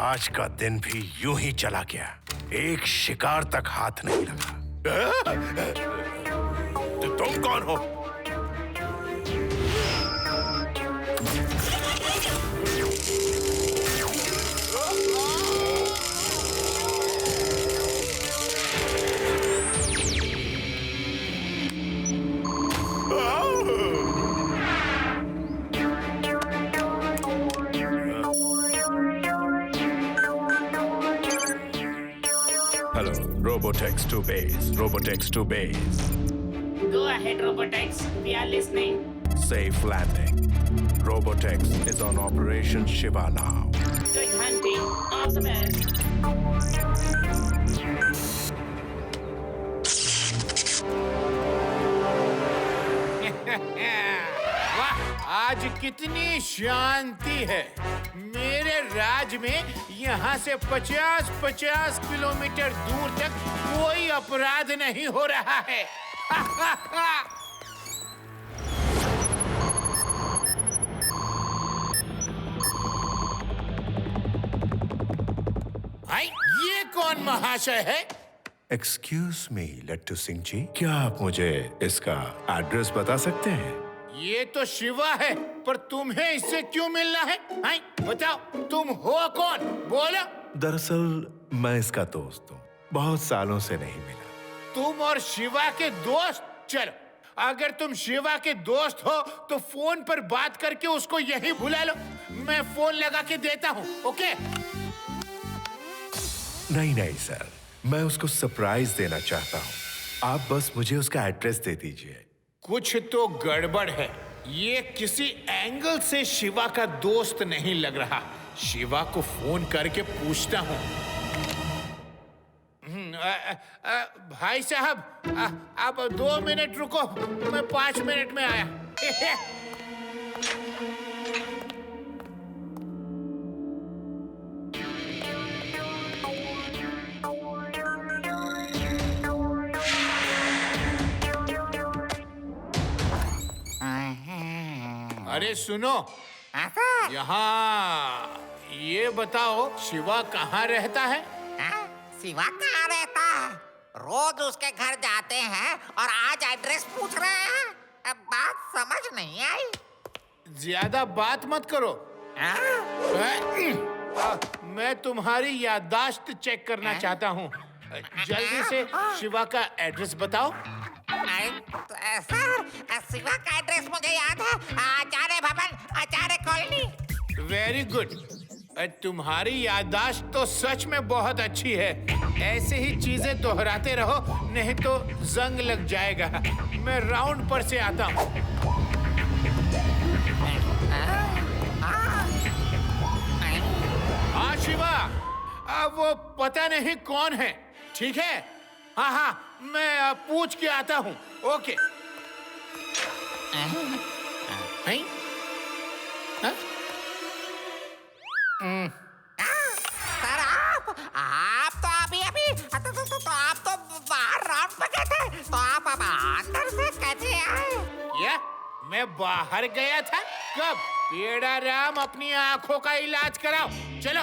आज का दिन भी यूं ही चला गया, एक शिकार तक हाथ नहीं लगा। तो तुम कौन हो? Hello, Robotex to base. Robotex to base. Go ahead, Robotex. We are listening. Safe landing. Robotex is on Operation Shiva now. Good hunting. All the best. वाह, आज कितनी शांति है। मेरे राज्य में यहाँ से 50-50 किलोमीटर दूर तक कोई अपराध नहीं हो रहा है। भाई, ये कौन महाशय है? एक्सक्यूज मी लट्टू सिंह जी, क्या आप मुझे इसका एड्रेस बता सकते हैं? ये तो शिवा है, पर तुम्हें इससे क्यों मिलना है? हाय, बताओ, तुम हो कौन? बोलो। दरअसल मैं इसका दोस्त हूँ, बहुत सालों से नहीं मिला। तुम और शिवा के दोस्त? चलो, अगर तुम शिवा के दोस्त हो तो फोन पर बात करके उसको यहीं बुला लो। मैं फोन लगा के देता हूँ, ओके? नहीं सर, मैं उसको सरप्राइज देना चाहता हूँ। आप बस मुझे उसका एड्रेस दे दीजिए। कुछ तो गड़बड़ है। ये किसी एंगल से शिवा का दोस्त नहीं लग रहा। शिवा को फोन करके पूछता हूँ। भाई साहब, आप 2 मिनट रुको, मैं 5 मिनट में आया। अरे सुनो, यहाँ ये बताओ, शिवा कहाँ रहता है? शिवा कहाँ रहता है? रोज उसके घर जाते हैं और आज एड्रेस पूछ रहे हैं। अब बात समझ नहीं आई। ज्यादा बात मत करो। मैं तुम्हारी याददाश्त चेक करना चाहता हूँ। जल्दी से शिवा का एड्रेस बताओ। सर, शिवा का एड्रेस मुझे याद है। आचार्य भवन, आचार्य कॉलोनी। Very good. तुम्हारी याददाश्त तो सच में बहुत अच्छी है। ऐसे ही चीजें दोहराते रहो, नहीं तो जंग लग जाएगा। मैं राउंड पर से आता हूँ। हाँ शिवा, अब वो पता नहीं कौन है, ठीक है? हाँ, मैं पूछ के आता हूँ, ओके? सर, आप तो अभी तो आप तो बाहर राउंड पे गए थे, तो आप अब अंदर से कैसे आए? क्या? मैं बाहर गया था? कब? पेड़ा राम, अपनी आंखों का इलाज कराओ। चलो,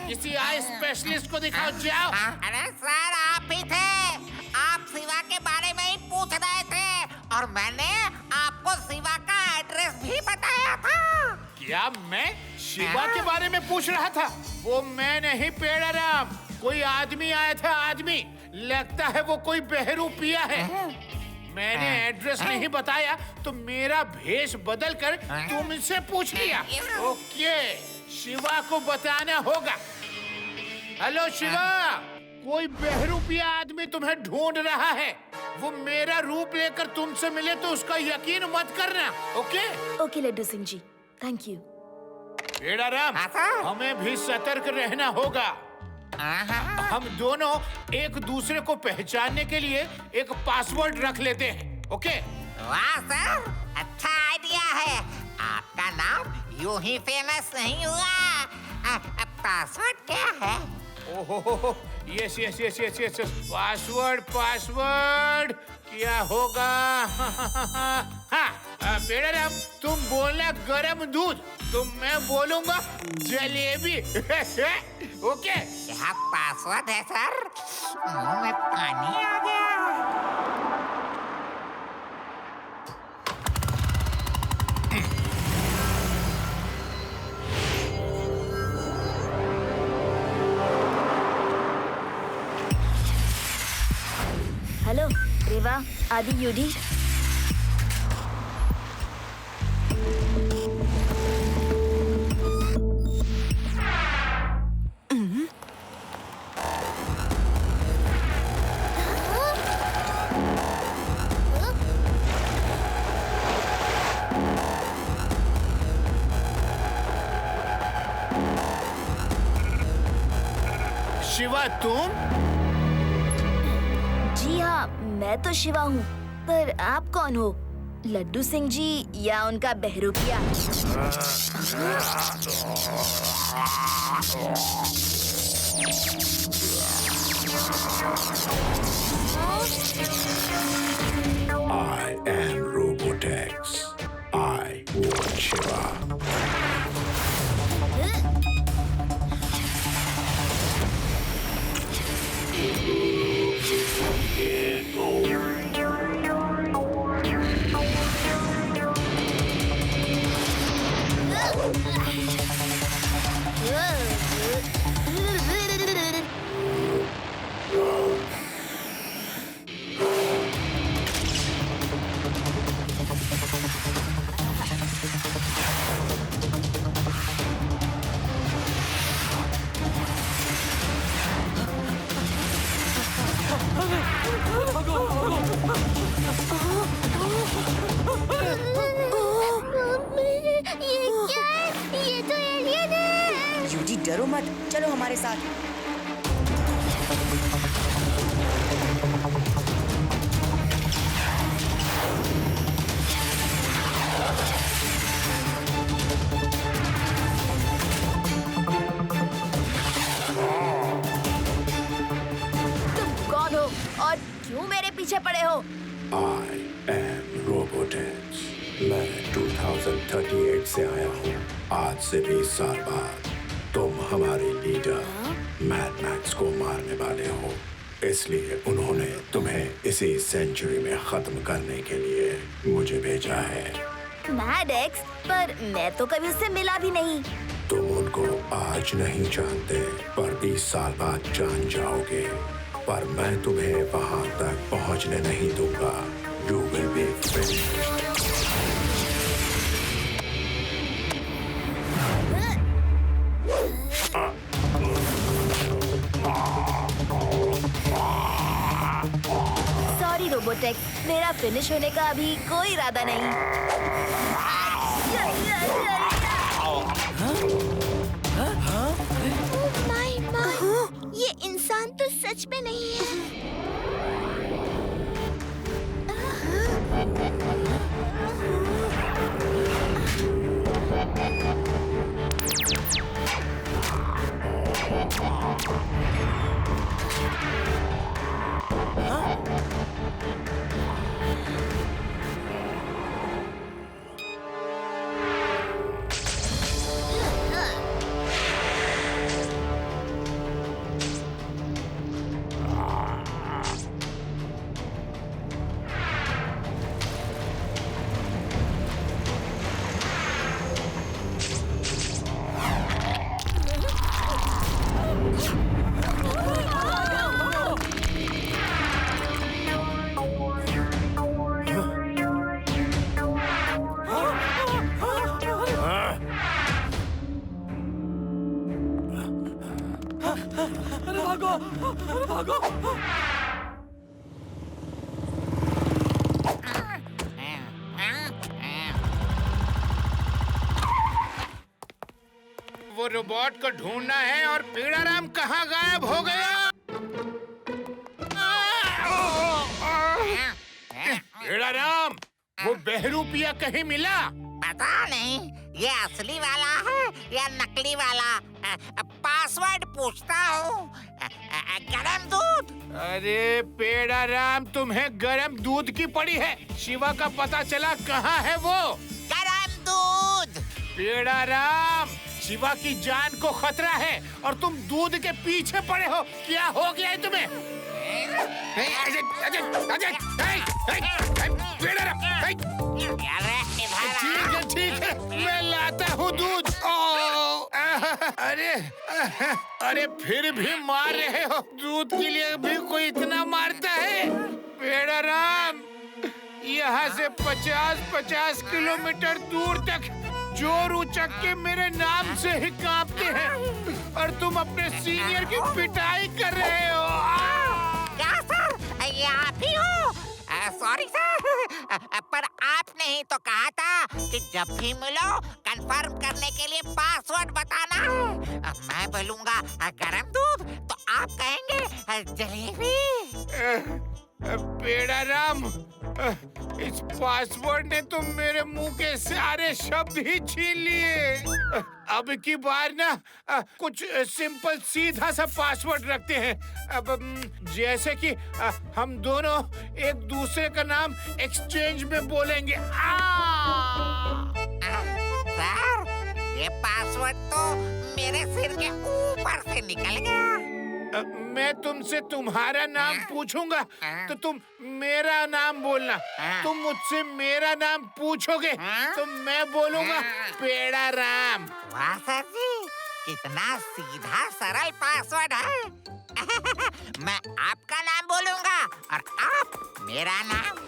किसी आई स्पेशलिस्ट को दिखाओ, जाओ। अरे सर, आप ही थे। आप शिवा के बारे में ही पूछ रहे थे और मैंने आपको शिवा का एड्रेस भी बताया था। क्या मैं शिवा के बारे में पूछ रहा था? वो मैं नहीं, पेड़ा राम। कोई आदमी आया था, आदमी। लगता है वो कोई बहरूपिया है। मैंने एड्रेस नहीं बताया तो मेरा भेष बदल कर तुमसे पूछ लिया। ओके, शिवा को बताना होगा। हेलो शिवा, कोई बहरूपिया आदमी तुम्हें ढूंढ रहा है। वो मेरा रूप लेकर तुमसे मिले तो उसका यकीन मत करना, okay? Okay Laddu Singh ji, thank you. Peda Ram, हमें भी सतर्क रहना होगा। हम दोनों एक दूसरे को पहचानने के लिए एक पासवर्ड रख लेते हैं, ओके? वाह सर, अच्छा आइडिया है। आपका नाम यूं ही फेमस नहीं हुआ। पासवर्ड क्या है? ओहो, yes yes yes yes yes password password क्या होगा? हाँ पेड़ाराम, तुम बोलना गरम दूध, तो मैं बोलूंगा जलेबी। ओके? क्या पासवर्ड है सर? मुंह में पानी आ गया। हेलो रेवा, आदि, यूडी। शिवा तुम? जी हाँ, मैं तो शिवा हूँ, पर आप कौन हो? लड्डू सिंह जी या उनका बहरूपिया? I am Robotex. I want Shiva. ये क्या है? ये तो एलियन है। यूडी डरो मत, चलो हमारे साथ। तुम कौन हो और क्यों मेरे पीछे पड़े हो? I am Robotex. मैं 2038 से आया हूँ। आज से 20 साल बाद तुम हमारे लीडर मैड मैक्स को मारने वाले हो, इसलिए उन्होंने तुम्हें इसी सेंचुरी में खत्म करने के लिए मुझे भेजा है। Mad x? पर मैं तो कभी उससे मिला भी नहीं। तुम उनको आज नहीं जानते, पर 20 साल बाद जान जाओगे। पर मैं तुम्हें वहां तक पहुंचने नहीं दूंगा। You will be finished. Sorry Robotex, मेरा फिनिश होने का अभी कोई इरादा नहीं। माय माय, ये इंसान तो सच में नहीं है। वो रोबोट को ढूंढना है और पीड़ाराम कहाँ गायब हो गया? पीड़ाराम, वो बहरूपिया कहीं मिला? पता नहीं ये असली वाला है या नकली वाला। पासवर्ड पूछता हूँ। गरम दूध। अरे पेड़ा राम, तुम्हें गरम दूध की पड़ी है? शिवा का पता चला कहाँ है वो? गरम दूध। पेड़ा राम, शिवा की जान को खतरा है और तुम दूध के पीछे पड़े हो। क्या हो गया है तुम्हें? पेड़ा राम, ठीक है, मैं लाता हूँ दूध। अरे फिर भी मार रहे हो? दूध के लिए भी कोई इतना मारता है? पेड़ा राम, यहाँ से 50-50 किलोमीटर दूर तक जोर उचक के मेरे नाम से ही कांपते हैं और तुम अपने सीनियर की पिटाई कर रहे हो। क्या सर, ये आप ही हो? सॉरी सर, पर आपने ही तो कहा था कि जब भी मिलो कंफर्म करने के लिए पासवर्ड बताना है। मैं बोलूँगा गरम दूध तो आप कहेंगे जलेबी। पेड़ा राम, इस पासवर्ड ने तो मेरे मुंह के सारे शब्द ही छीन लिए। अब की बार ना कुछ सिंपल सीधा सा पासवर्ड रखते हैं। अब जैसे कि हम दोनों एक दूसरे का नाम एक्सचेंज में बोलेंगे। सर, ये पासवर्ड तो मेरे सिर के ऊपर से निकल गया। मैं तुमसे तुम्हारा नाम पूछूंगा तो तुम मेरा नाम बोलना। तुम मुझसे मेरा नाम पूछोगे तो मैं बोलूंगा पेड़ा राम। वाह सर जी, कितना सीधा सरल पासवर्ड है। मैं आपका नाम बोलूंगा और आप मेरा नाम।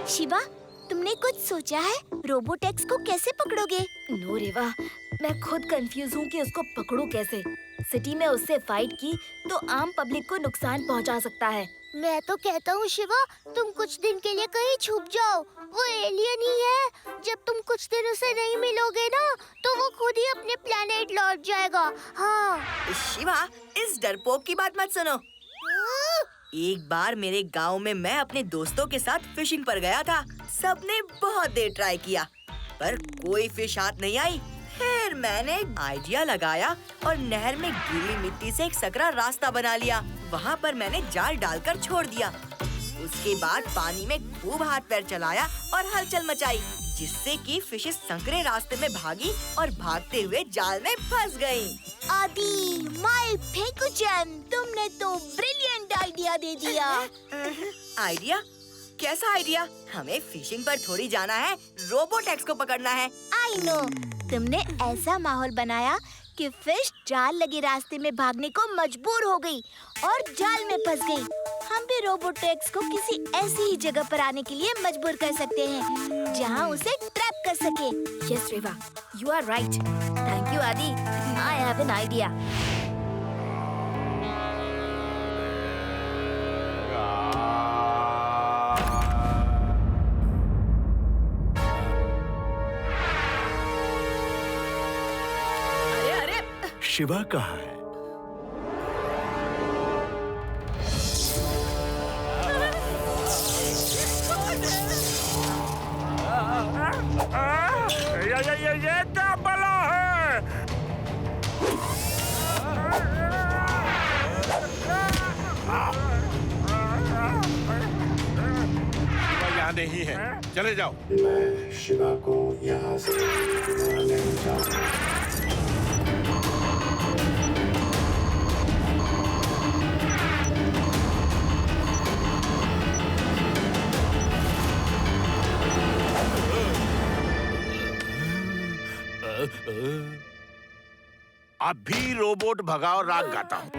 शिवा, तुमने कुछ सोचा है? रोबोटेक्स को कैसे पकड़ोगे? नो रेवा, मैं खुद कंफ्यूज हूँ कि उसको पकड़ूं कैसे। सिटी में उससे फाइट की तो आम पब्लिक को नुकसान पहुँचा सकता है। मैं तो कहता हूँ शिवा, तुम कुछ दिन के लिए कहीं छुप जाओ। वो एलियन ही है। जब तुम कुछ दिन उसे नहीं मिलोगे ना, तो वो खुद ही अपने प्लेनेट लौट जाएगा। हाँ। शिवा, इस डरपोक की बात मत सुनो। एक बार मेरे गांव में मैं अपने दोस्तों के साथ फिशिंग पर गया था। सबने बहुत देर ट्राई किया पर कोई फिश हाथ नहीं आई। फिर मैंने आइडिया लगाया और नहर में गीली मिट्टी से एक सकरा रास्ता बना लिया। वहाँ पर मैंने जाल डालकर छोड़ दिया। उसके बाद पानी में खूब हाथ पैर चलाया और हलचल मचाई, जिससे कि फिशेस संकरे रास्ते में भागी और भागते हुए जाल में फंस गईं। आदि, माय फेकुचन, तुमने तो ब्रिलियंट आइडिया दे दिया। आइडिया? कैसा आइडिया? हमें फिशिंग पर थोड़ी जाना है, रोबोटेक्स को पकड़ना है। आई नो, तुमने ऐसा माहौल बनाया कि फिश जाल लगे रास्ते में भागने को मजबूर हो गई और जाल में फंस गई। हम भी रोबोटेक्स को किसी ऐसी ही जगह पर आने के लिए मजबूर कर सकते हैं जहां उसे ट्रैप कर सके। Yes Reva, you are right. Thank you Adi, I have an idea. Shiva कहाँ है? ये क्या बला है? शिवा यहाँ नहीं है, चले जाओ। मैं शिवा को यहाँ से नहीं जाऊंगा। अभी रोबोट भगाओ राग गाता हूँ।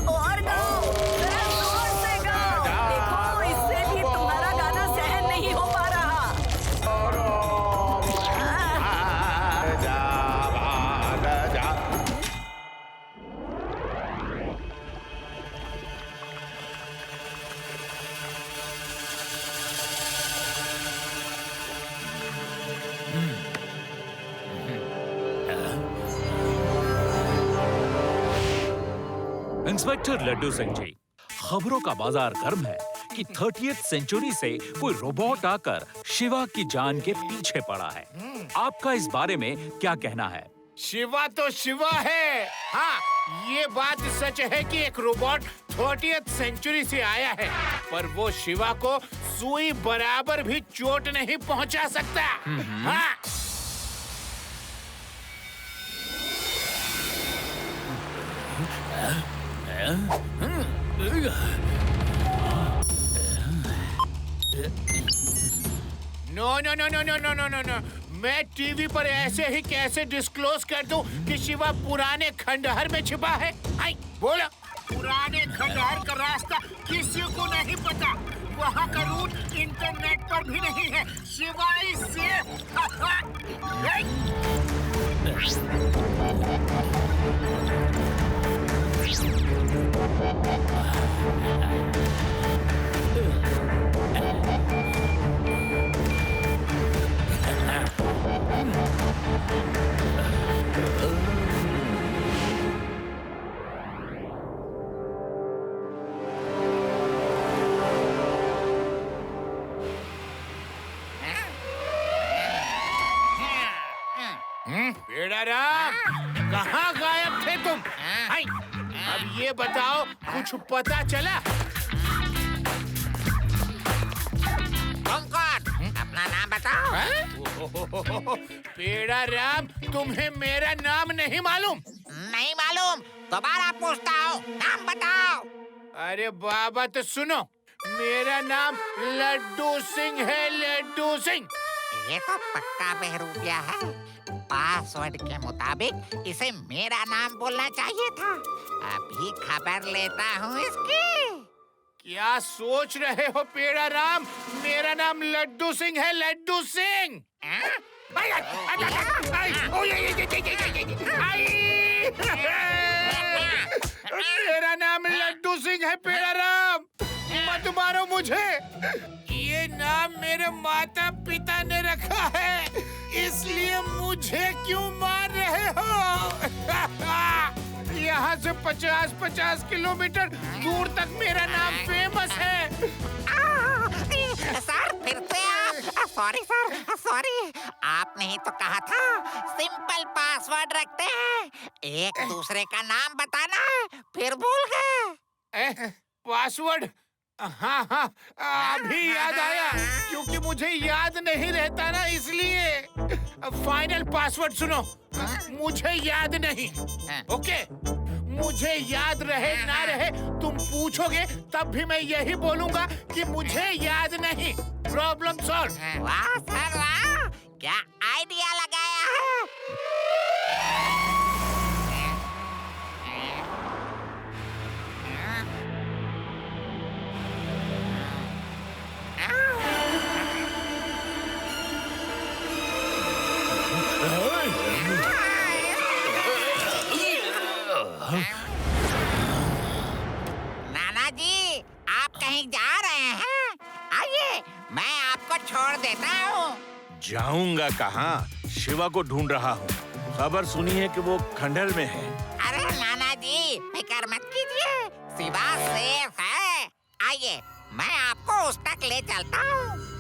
और गाओ, जरा जोर से गाओ। देखो, इससे भी तुम्हारा गाना सहन नहीं हो पा रहा। इंस्पेक्टर लड्डू सिंह जी, खबरों का बाजार गर्म है कि 30th सेंचुरी से कोई रोबोट आकर शिवा की जान के पीछे पड़ा है। आपका इस बारे में क्या कहना है? शिवा तो शिवा है। हाँ, ये बात सच है कि एक रोबोट 30th सेंचुरी से आया है, पर वो शिवा को सुई बराबर भी चोट नहीं पहुंचा सकता। हाँ। No no no no no no no no no, मैं टीवी पर ऐसे ही कैसे डिस्क्लोज कर दूं कि शिवा पुराने खंडहर में छिपा है? आई बोलो, पुराने खंडहर का रास्ता किसी को नहीं पता, वहाँ का रूट इंटरनेट पर भी नहीं है, शिवाय से। बेड़ाराम, कहाँ गायब थे तुम? हाय, अब ये बताओ, कुछ पता चला? तुम कौन? अपना नाम बताओ। बेड़ाराम, तुम्हें मेरा नाम नहीं मालूम? नहीं मालूम, दोबारा पूछता हूँ, नाम बताओ। अरे बाबा, तो सुनो, मेरा नाम लड्डू सिंह है, लड्डू सिंह। ये तो पक्का बहरूपिया है। पासवर्ड के मुताबिक इसे मेरा नाम बोलना चाहिए था। अभी खबर लेता हूँ इसकी। क्या सोच रहे हो पेड़ाराम? मेरा नाम लड्डू सिंह है, लड्डू सिंह। मेरा नाम लड्डू सिंह है पेड़ाराम, मत मारो मुझे। ये नाम मेरे माता पिता ने रखा है, इसलिए मुझे क्यों मार रहे हो? यहाँ से 50-50 किलोमीटर दूर तक मेरा नाम फेमस है। सर, फिर से आप? Sorry sir, sorry. आपने ही तो कहा था सिंपल पासवर्ड रखते हैं, एक दूसरे का नाम बताना है, फिर भूल गए। पासवर्ड? हाँ हाँ, अभी याद आया, क्योंकि मुझे याद नहीं रहता ना, इसलिए। फाइनल पासवर्ड सुनो, मुझे याद नहीं। ओके, मुझे याद रहे ना रहे, तुम पूछोगे तब भी मैं यही बोलूंगा कि मुझे याद नहीं। Problem solve. वाह सर वाह, क्या आइडिया लगाया है। नाना जी, आप कहीं जा रहे हैं? आइए, मैं आपको छोड़ देता हूँ। जाऊंगा कहाँ? शिवा को ढूंढ रहा हूँ। खबर सुनी है कि वो खंडहर में है। अरे नाना जी, फिक्र मत कीजिए, शिवा सेफ है। आइए, मैं आपको उस तक ले चलता हूँ।